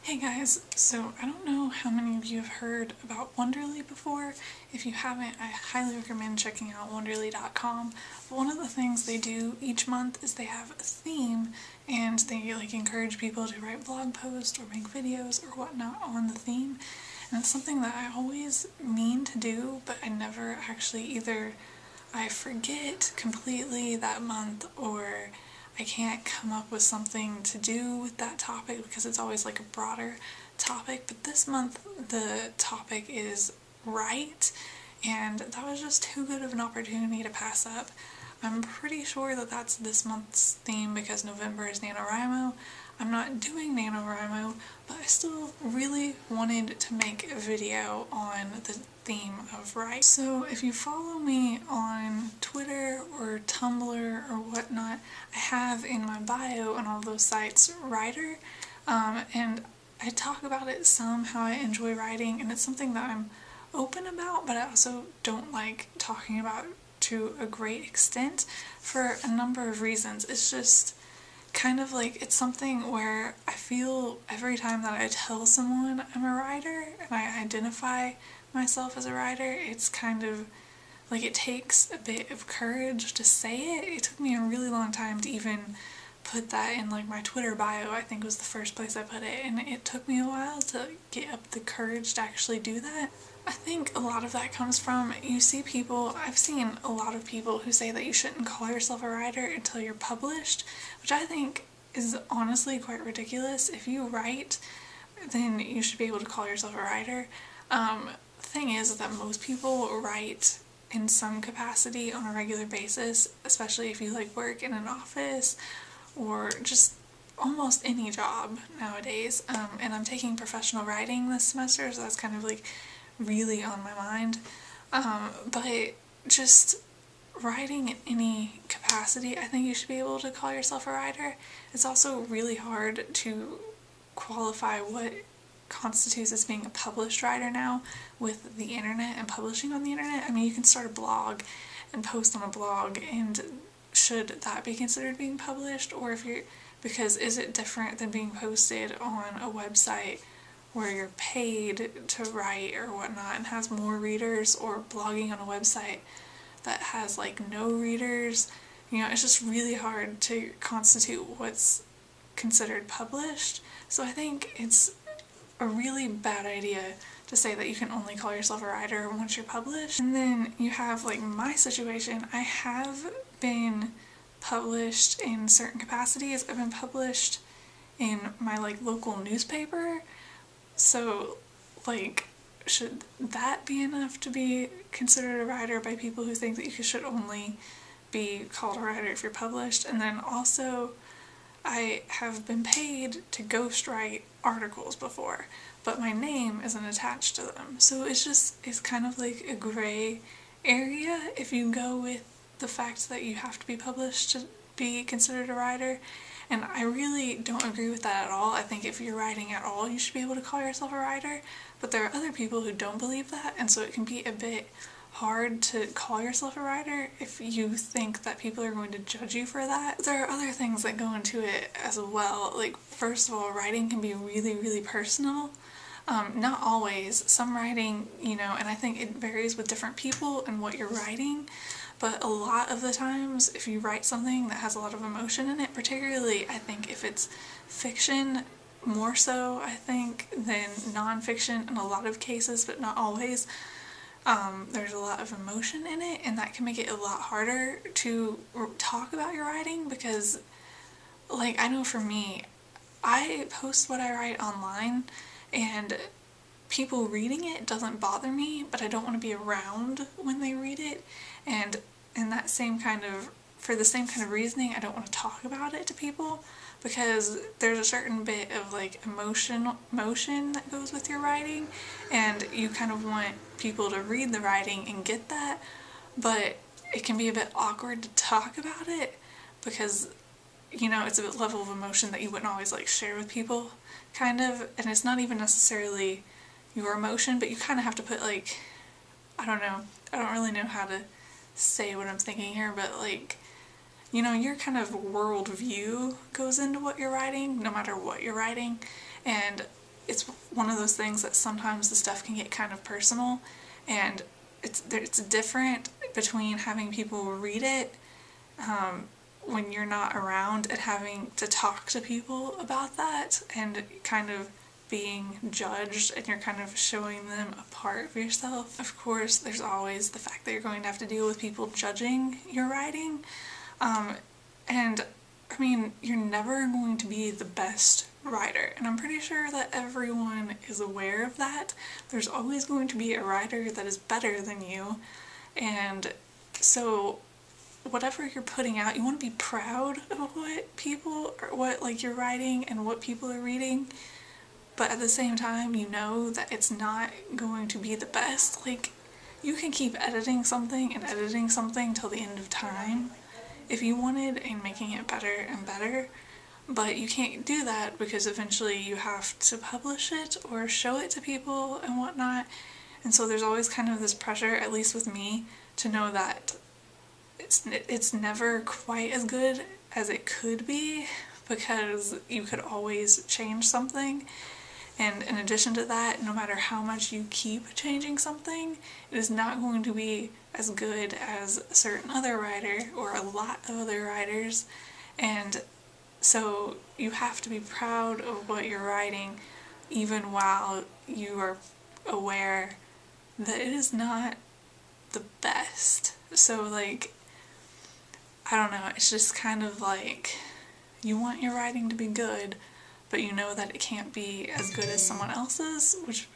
Hey guys, so I don't know how many of you have heard about Wonderly before. If you haven't, I highly recommend checking out wonderly.com. But one of the things they do each month is they have a theme, and they encourage people to write blog posts or make videos or whatnot on the theme. And it's something that I always mean to do, but I never actually either I forget completely that month or I can't come up with something to do with that topic because it's always like a broader topic. But this month the topic is write, and that was just too good of an opportunity to pass up. I'm pretty sure that that's this month's theme because November is NaNoWriMo. I'm not doing NaNoWriMo, but I still really wanted to make a video on the theme of write. So if you follow me on Twitter or Tumblr or whatnot, I have in my bio on all those sites writer, and I talk about it some, how I enjoy writing, and it's something that I'm open about, but I also don't like talking about to a great extent for a number of reasons. It's just kind of it's something where I feel every time that I tell someone I'm a writer and I identify myself as a writer, it's kind of it takes a bit of courage to say it. It took me a really long time to even put that in my Twitter bio. I think was the first place I put it, and it took me a while to get up the courage to actually do that. I think a lot of that comes from, I've seen a lot of people who say that you shouldn't call yourself a writer until you're published, which I think is honestly quite ridiculous. If you write, then you should be able to call yourself a writer. The thing is that most people write in some capacity on a regular basis, especially if you work in an office or just almost any job nowadays. And I'm taking professional writing this semester, so that's kind of really on my mind. But just writing in any capacity, I think you should be able to call yourself a writer. It's also really hard to qualify what constitutes as being a published writer now with the internet and publishing on the internet. I mean, you can start a blog and post on a blog, and should that be considered being published? Or because is it different than being posted on a website where you're paid to write or whatnot and has more readers, or blogging on a website that has no readers? It's just really hard to constitute what's considered published. So I think it's a really bad idea to say that you can only call yourself a writer once you're published. And then you have my situation. I have been published in certain capacities. I've been published in my local newspaper. So should that be enough to be considered a writer by people who think that you should only be called a writer if you're published? And then also, I have been paid to ghostwrite articles before, but my name isn't attached to them. So it's kind of a gray area if you go with the fact that you have to be published to be considered a writer. And I really don't agree with that at all. I think if you're writing at all, you should be able to call yourself a writer. But there are other people who don't believe that, and so it can be a bit hard to call yourself a writer if you think that people are going to judge you for that. But there are other things that go into it as well. First of all, writing can be really, really personal. Not always. Some writing, and I think it varies with different people and what you're writing. But a lot of the times, if you write something that has a lot of emotion in it, particularly I think if it's fiction, more so I think than non-fiction in a lot of cases, but not always, there's a lot of emotion in it, and that can make it a lot harder to talk about your writing because, I know for me, I post what I write online, and people reading it doesn't bother me, but I don't want to be around when they read it, and for the same kind of reasoning, I don't want to talk about it to people, because there's a certain bit of emotion that goes with your writing, and you kind of want people to read the writing and get that, but it can be a bit awkward to talk about it because it's a level of emotion that you wouldn't always share with people, kind of, and it's not even necessarily your emotion, but you kind of have to put I don't know, I don't really know how to say what I'm thinking here, but your kind of worldview goes into what you're writing, no matter what you're writing, and it's one of those things that sometimes the stuff can get kind of personal, and it's different between having people read it when you're not around and having to talk to people about that and kind of being judged, and you're kind of showing them a part of yourself. Of course, there's always the fact that you're going to have to deal with people judging your writing, and I mean, you're never going to be the best writer, and I'm pretty sure that everyone is aware of that. There's always going to be a writer that is better than you, and so whatever you're putting out, you want to be proud of what people, or what like you're writing and what people are reading, but at the same time you know that it's not going to be the best. Like, you can keep editing something and editing something till the end of time if you wanted, and making it better and better, but you can't do that because eventually you have to publish it or show it to people and whatnot. And so there's always kind of this pressure, at least with me, to know that it's never quite as good as it could be, because you could always change something. And in addition to that, no matter how much you keep changing something, it is not going to be as good as a certain other writer or a lot of other writers. And so you have to be proud of what you're writing, even while you are aware that it is not the best. So like, I don't know, it's just kind of like, you want your writing to be good, but you know that it can't be as good as someone else's, which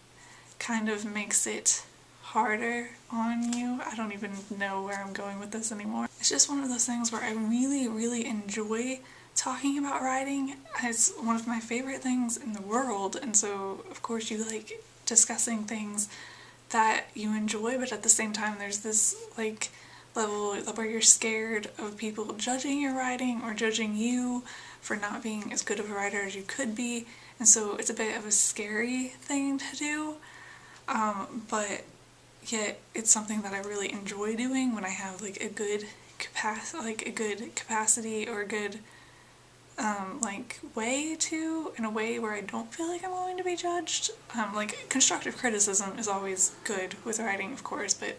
kind of makes it harder on you. I don't even know where I'm going with this anymore. It's just one of those things where I really, really enjoy talking about writing. It's one of my favorite things in the world, and so of course you like discussing things that you enjoy, but at the same time there's this like level where you're scared of people judging your writing or judging you for not being as good of a writer as you could be, and so it's a bit of a scary thing to do, but yet it's something that I really enjoy doing when I have like a good capacity or a good like way to, in a way where I don't feel like I'm going to be judged. Like, constructive criticism is always good with writing, of course, but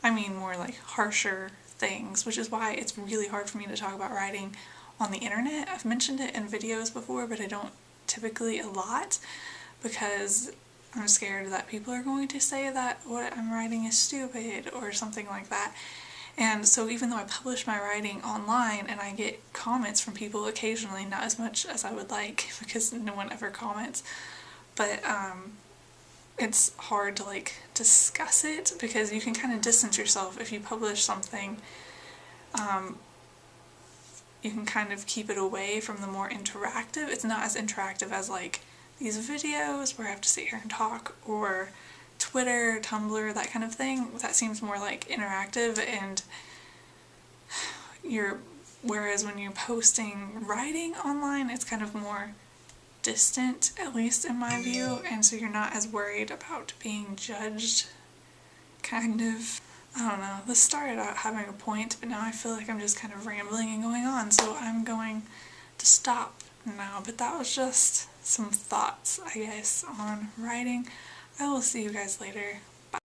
I mean more like harsher things, which is why it's really hard for me to talk about writing on the internet. I've mentioned it in videos before, but I don't typically a lot, because I'm scared that people are going to say that what I'm writing is stupid or something like that. And so even though I publish my writing online and I get comments from people occasionally, not as much as I would like because no one ever comments, but it's hard to like discuss it because you can kind of distance yourself if you publish something. You can kind of keep it away from the more interactive. It's not as interactive as like these videos where I have to sit here and talk, or Twitter, Tumblr, that kind of thing. That seems more like interactive, and whereas when you're posting writing online, it's kind of more distant, at least in my view, and so you're not as worried about being judged, kind of. I don't know, this started out having a point, but now I feel like I'm just kind of rambling and going on, so I'm going to stop now. But that was just some thoughts, I guess, on writing. I will see you guys later.